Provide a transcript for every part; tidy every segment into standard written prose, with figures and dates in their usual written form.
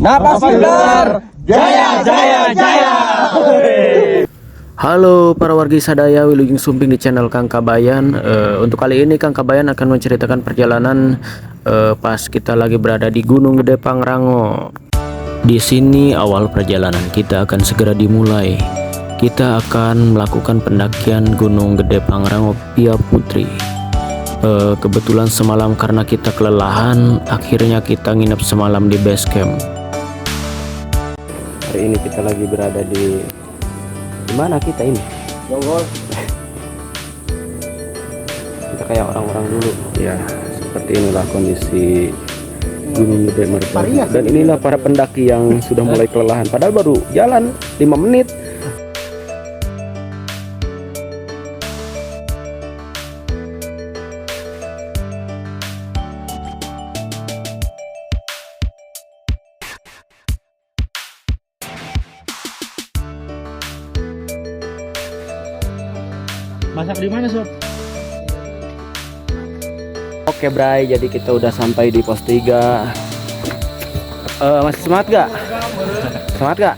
Napas Segar, jaya jaya jaya. Halo para wargi sadaya, Wilujeng Sumping di channel Kang Kabayan. Untuk kali ini Kang Kabayan akan menceritakan perjalanan pas kita lagi berada di Gunung Gede Pangrango. Di sini awal perjalanan kita akan segera dimulai. Kita akan melakukan pendakian Gunung Gede Pangrango Pia Putri. Kebetulan semalam karena kita kelelahan, akhirnya kita nginep semalam di base camp. Hari ini kita lagi berada di mana kita ini? Jonggol. Kita kayak orang-orang dulu ya, seperti inilah kondisi Gunung Gede Merbabu. Dan inilah para pendaki yang sudah mulai kelelahan, padahal baru jalan 5 menit. Masak di mana, Sob? Oke Bray, jadi kita udah sampai di pos 3. Masih semangat gak? Semangat gak?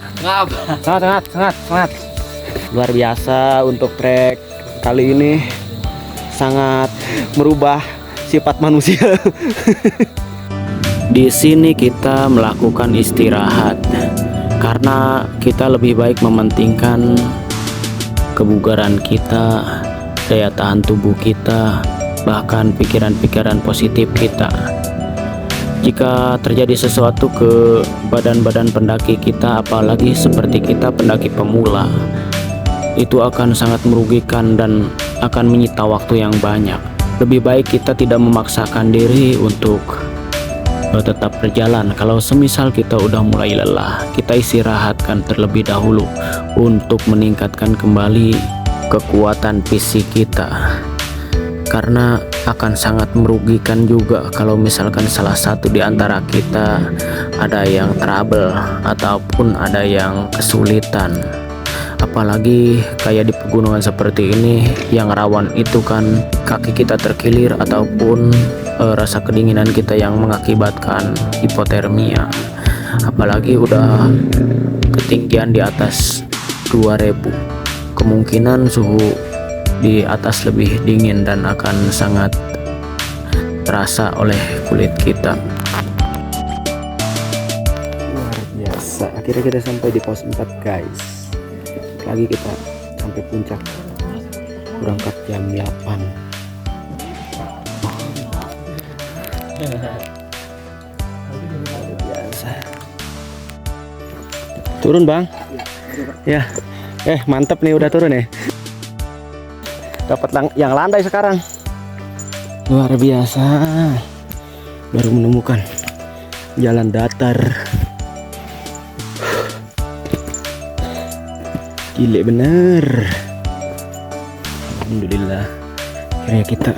Semangat. Luar biasa untuk trek kali ini, sangat merubah sifat manusia. Di sini kita melakukan istirahat karena kita lebih baik mementingkan kebugaran kita, daya tahan tubuh kita, bahkan pikiran-pikiran positif kita. Jika terjadi sesuatu ke badan-badan pendaki kita, apalagi seperti kita pendaki pemula, itu akan sangat merugikan dan akan menyita waktu yang banyak. Lebih baik kita tidak memaksakan diri untuk tetap berjalan. Kalau semisal kita udah mulai lelah, kita istirahatkan terlebih dahulu untuk meningkatkan kembali kekuatan fisik kita, karena akan sangat merugikan juga kalau misalkan salah satu di antara kita ada yang trouble ataupun ada yang kesulitan. Apalagi kayak di pegunungan seperti ini yang rawan itu kan kaki kita terkilir ataupun rasa kedinginan kita yang mengakibatkan hipotermia. Apalagi udah ketinggian di atas 2000, kemungkinan suhu di atas lebih dingin dan akan sangat terasa oleh kulit kita. Luar biasa, akhirnya kita sampai di pos 4 guys. Lagi kita sampai puncak, berangkat jam 8. Biasa. Turun bang? Ya. Mantep nih udah turun ya. Dapat yang landai sekarang. Luar biasa. Baru menemukan jalan datar. Gile bener. Alhamdulillah, akhirnya kita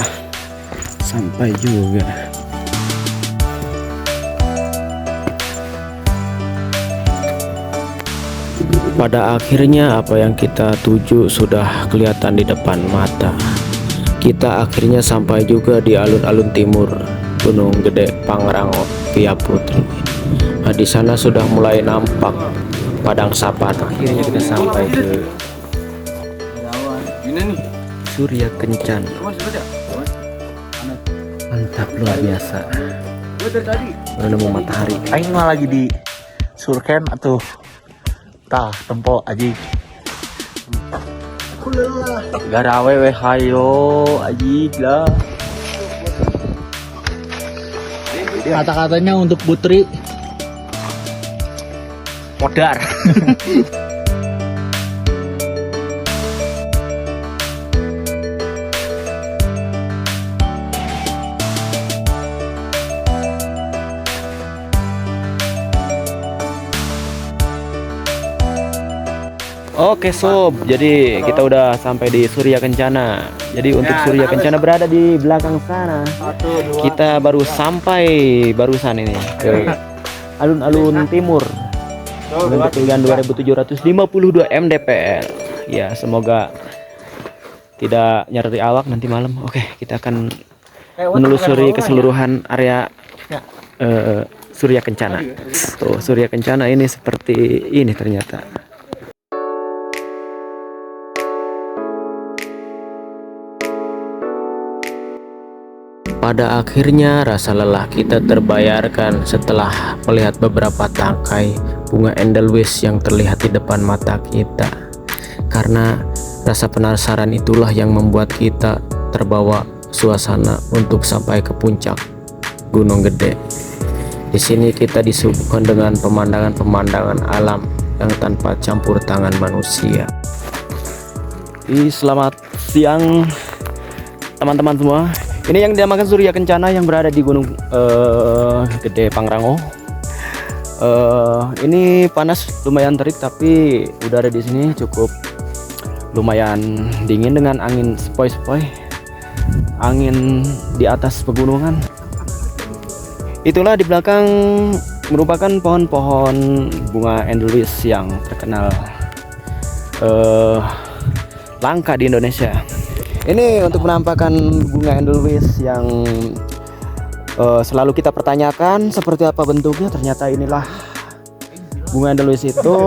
sampai juga. Pada akhirnya apa yang kita tuju sudah kelihatan di depan mata. Kita akhirnya sampai juga di alun-alun timur Gunung Gede Pangrango Pia Putri. Nah, di sana sudah mulai nampak padang sapana. Akhirnya kita sampai ke Surya Kencana. Mantap, luar biasa. Baru nemu matahari. Aing mah lagi di Surken atau tah tempo aji. Garawe we hayo aji lah. Kata-katanya untuk Putri modar. Oke sob, jadi kita udah sampai di Surya Kencana. Jadi untuk Surya Kencana berada di belakang sana. Kita baru sampai barusan ini ke alun-alun timur dengan ketinggian 2752 mdpl. Ya, semoga tidak nyari awak nanti malam. Oke, kita akan menelusuri keseluruhan area Surya Kencana. Tuh, Surya Kencana ini seperti ini ternyata. Pada akhirnya rasa lelah kita terbayarkan setelah melihat beberapa tangkai bunga Edelweiss yang terlihat di depan mata kita. Karena rasa penasaran itulah yang membuat kita terbawa suasana untuk sampai ke puncak Gunung Gede. Di sini kita disuguhkan dengan pemandangan-pemandangan alam yang tanpa campur tangan manusia. Selamat siang teman-teman semua. Ini yang dinamakan Surya Kencana yang berada di Gunung Gede Pangrango. Ini panas, lumayan terik, tapi udara di sini cukup lumayan dingin dengan angin sepoi-sepoi, angin di atas pegunungan. Itulah di belakang merupakan pohon-pohon bunga Edelweiss yang terkenal langka di Indonesia. Ini untuk penampakan bunga Edelweiss yang selalu kita pertanyakan seperti apa bentuknya. Ternyata inilah bunga Edelweiss itu.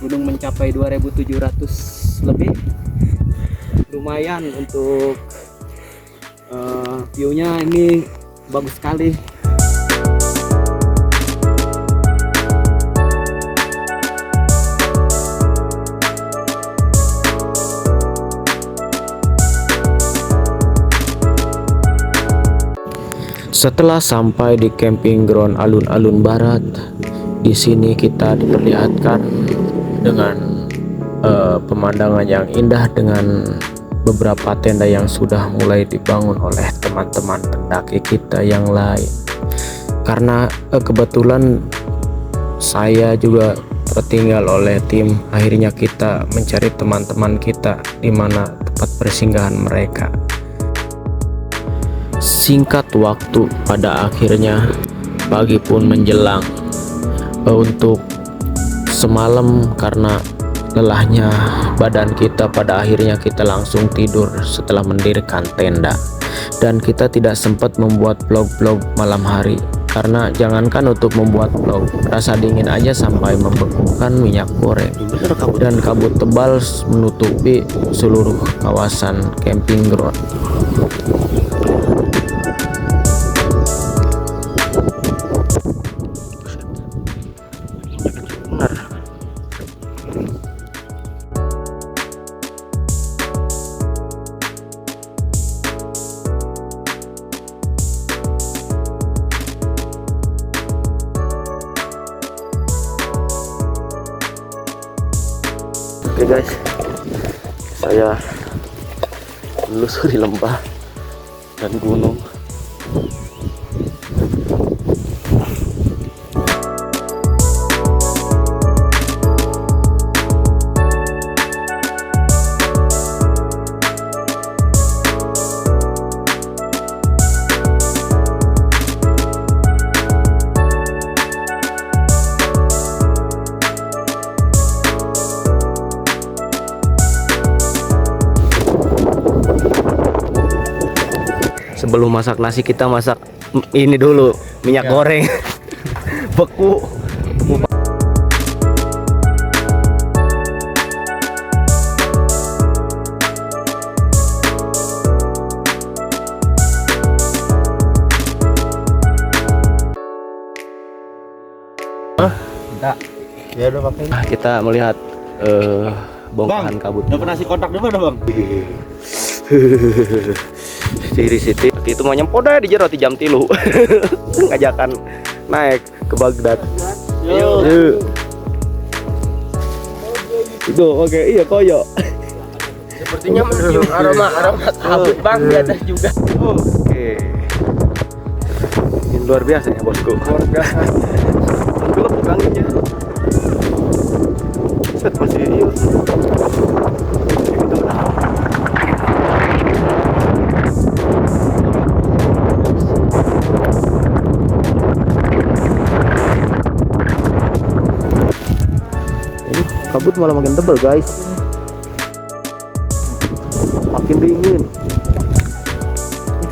Gunung mencapai 2700 lebih, lumayan untuk view-nya ini bagus sekali. Setelah sampai di camping ground Alun-Alun Barat, di sini kita diperlihatkan dengan pemandangan yang indah dengan beberapa tenda yang sudah mulai dibangun oleh teman-teman pendaki kita yang lain. Karena kebetulan saya juga tertinggal oleh tim, akhirnya kita mencari teman-teman kita di mana tempat persinggahan mereka. Singkat waktu, pada akhirnya pagi pun menjelang. Untuk semalam karena lelahnya badan kita, pada akhirnya kita langsung tidur setelah mendirikan tenda. Dan kita tidak sempat membuat vlog-vlog malam hari karena jangankan untuk membuat vlog, rasa dingin aja sampai membekukan minyak goreng dan kabut tebal menutupi seluruh kawasan camping ground. Oke guys, saya menelusuri lembah dan gunung. Sebelum masak nasi kita masak ini dulu, minyak goreng beku. Ya udah pakai. Kita melihat bongkahan kabut. Dapat nasi kotak dulu Bang. Siri Siti itu mau nyempodai di jero di jam 3 ngajakan naik ke Baghdad. Yuk. Tuh, oke, iya koyo. Sepertinya mencium aroma kabut bang di atas juga. Oke. Ini luar biasa ya bosku. Luar biasa. Gelap anginnya. Set masih iya. Ini kabut malah makin tebal guys. Makin dingin.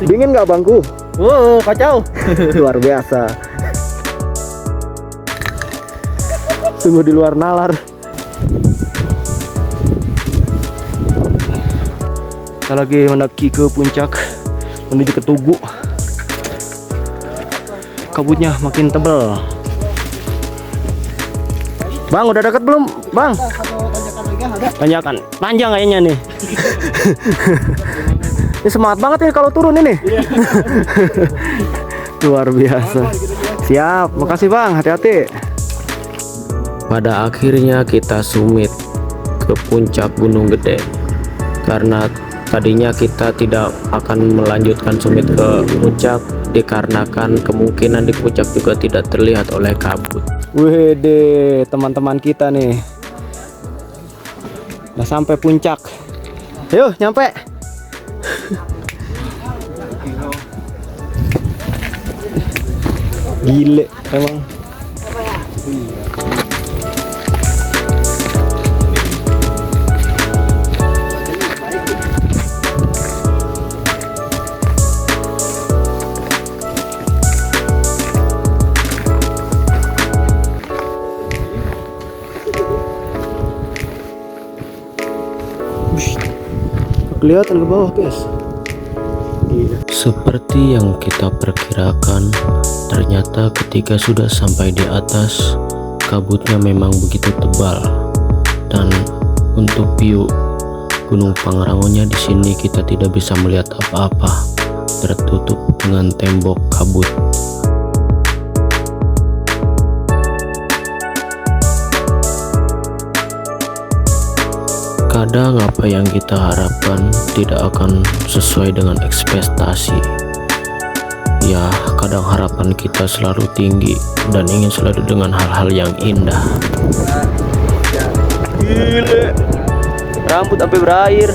Dingin nggak bangku? Wow, kacau. Luar biasa. Sungguh di luar nalar. Kita lagi mendaki ke puncak menuju ke Tugu. Kabutnya makin tebal. Bang, udah dekat belum, Bang? Tanjakan panjang kayaknya nih. Ini semangat banget ya kalau turun ini. Luar biasa. Siap, makasih Bang, hati-hati. Pada akhirnya kita summit ke puncak Gunung Gede. Karena tadinya kita tidak akan melanjutkan summit ke puncak dikarenakan kemungkinan di puncak juga tidak terlihat oleh kabut. Wede, teman-teman kita nih udah sampai puncak. Yuk, nyampe. Gile emang. Kelihatan ke bawah guys. Seperti yang kita perkirakan, ternyata ketika sudah sampai di atas, kabutnya memang begitu tebal. Dan untuk view Gunung Pangrangonya di sini kita tidak bisa melihat apa-apa, tertutup dengan tembok kabut. Kadang apa yang kita harapkan tidak akan sesuai dengan ekspektasi. Ya, kadang harapan kita selalu tinggi dan ingin selalu dengan hal-hal yang indah. Gile, rambut sampai berair.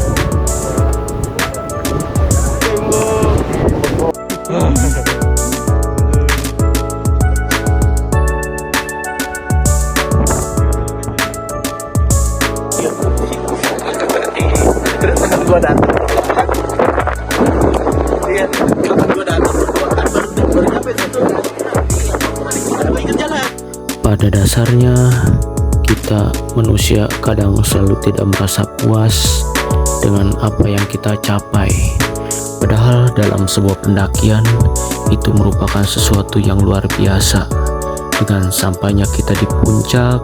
Pada dasarnya kita manusia kadang selalu tidak merasa puas dengan apa yang kita capai. Padahal dalam sebuah pendakian itu merupakan sesuatu yang luar biasa. Dengan sampainya kita di puncak,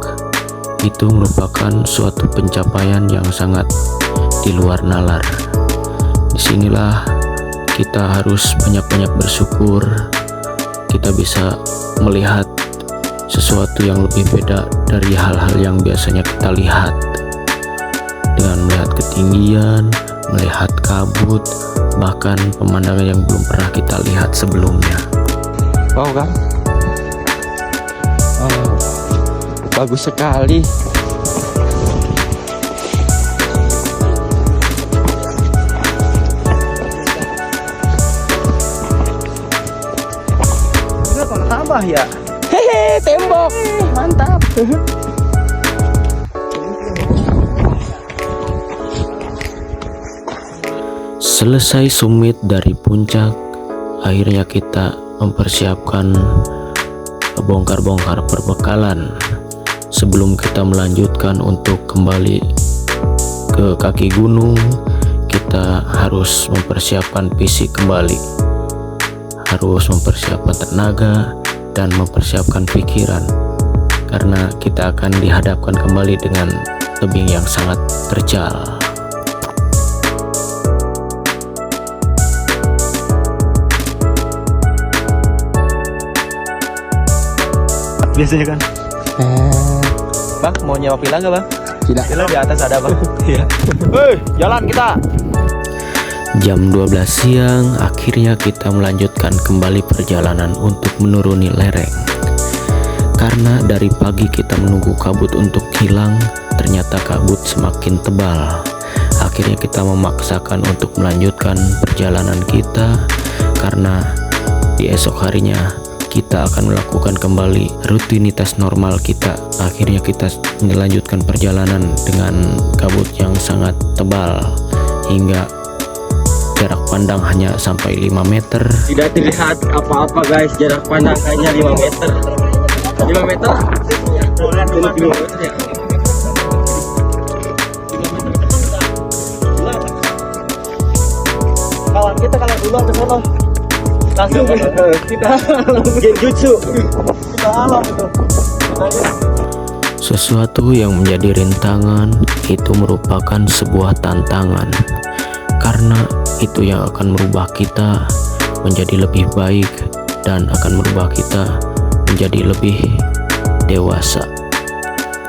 itu merupakan suatu pencapaian yang sangat di luar nalar. Disinilah kita harus banyak-banyak bersyukur. Kita bisa melihat sesuatu yang lebih beda dari hal-hal yang biasanya kita lihat. Dengan melihat ketinggian, melihat kabut, bahkan pemandangan yang belum pernah kita lihat sebelumnya. Wow kan? Oh, bagus sekali. Tambah ya. Hehe, tembok. Mantap. Selesai summit dari puncak, akhirnya kita mempersiapkan bongkar-bongkar perbekalan sebelum kita melanjutkan untuk kembali ke kaki gunung. Kita harus mempersiapkan fisik kembali, harus mempersiapkan tenaga dan mempersiapkan pikiran, karena kita akan dihadapkan kembali dengan tebing yang sangat terjal. Biasanya kan. Bang, mau nyewa villa nggak bang? Tidak. Di atas ada bang. Iya. Hei, jalan kita. Jam 12 siang, akhirnya kita melanjutkan kembali perjalanan untuk menuruni lereng. Karena dari pagi kita menunggu kabut untuk hilang, ternyata kabut semakin tebal. Akhirnya kita memaksakan untuk melanjutkan perjalanan kita, karena di esok harinya kita akan melakukan kembali rutinitas normal kita. Akhirnya kita melanjutkan perjalanan dengan kabut yang sangat tebal hingga jarak pandang hanya sampai 5 meter. Tidak terlihat apa-apa guys, jarak pandang hanya 5 meter. 5 meter? Boleh 5 meter ya. Kawan kita kalau duluan ke sono langsung kita genjutsu. Kita alam itu. Sesuatu yang menjadi rintangan itu merupakan sebuah tantangan, karena itu yang akan merubah kita menjadi lebih baik dan akan merubah kita menjadi lebih dewasa.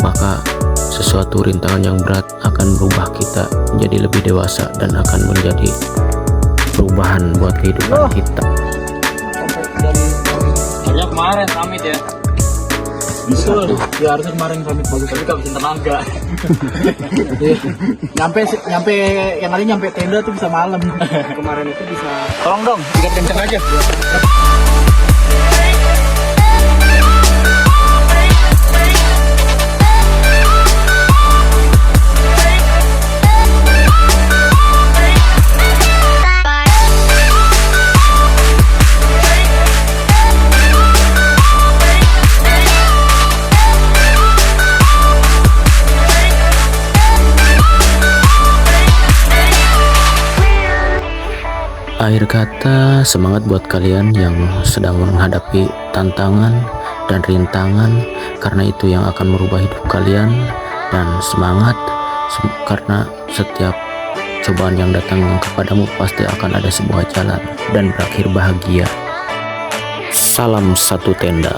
Maka sesuatu rintangan yang berat akan merubah kita menjadi lebih dewasa dan akan menjadi perubahan buat kehidupan kita. Harusnya kemarin summit ya. Betul. Ya harusnya kemarin summit bagus, tapi kehabisan tenaga. nyampe yang kali nyampe tenda tuh bisa malam. Kemarin itu bisa. Tolong dong, ikat kenceng aja. Akhir kata, semangat buat kalian yang sedang menghadapi tantangan dan rintangan, karena itu yang akan merubah hidup kalian. Dan semangat, karena setiap cobaan yang datang kepadamu pasti akan ada sebuah jalan dan berakhir bahagia. Salam satu tenda.